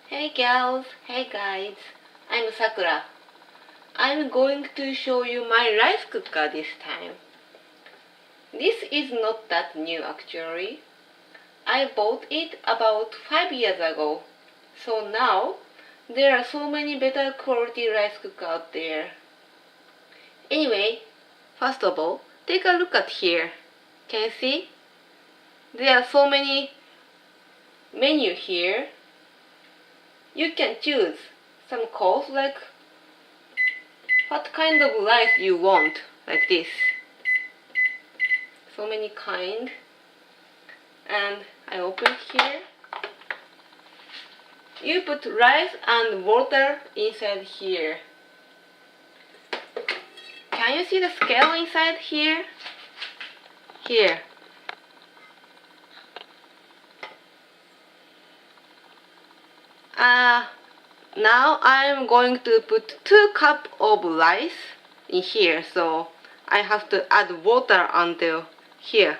Hey gals, hey guys, I'm Sakura. I'm going to show you my rice cooker this time. This is not that new actually. I bought it about 5 years ago. So now, there are so many better quality rice cookers out there. Anyway, first of all, take a look at here. Can you see? There are so many menus here. You can choose some course like what kind of rice you want, like this. So many kind. And I open here. You put rice and water inside here. Can you see the scale inside here? Here. Now I'm going to put 2 cups of rice in here, so I have to add water until here.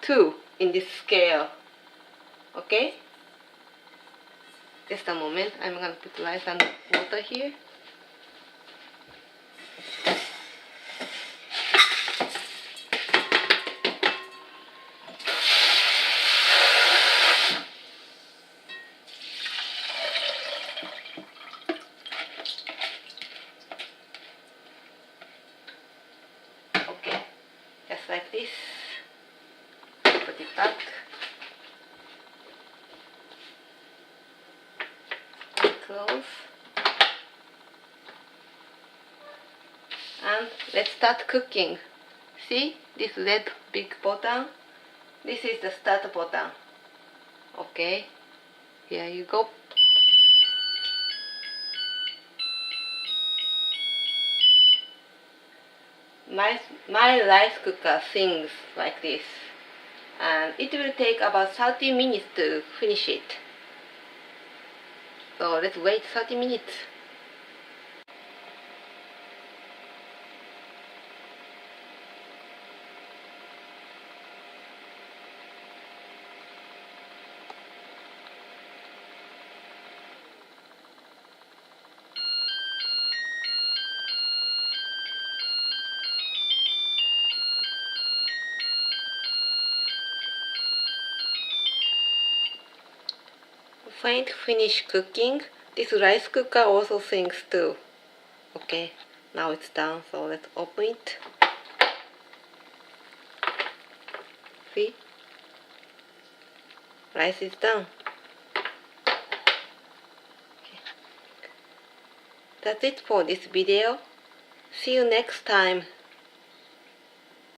2 in this scale. Okay? Just a moment, I'm gonna put rice and water here. Okay, just like this. Put it back. Close. And let's start cooking. See this red big button? This is the start button. Okay, here you go. My rice cooker sings like this, and it will take about 30 minutes to finish it. So let's wait 30 minutes. When it finish cooking, this rice cooker also sings too. Okay, now it's done, so let's open it. See? Rice is done. Okay. That's it for this video. See you next time.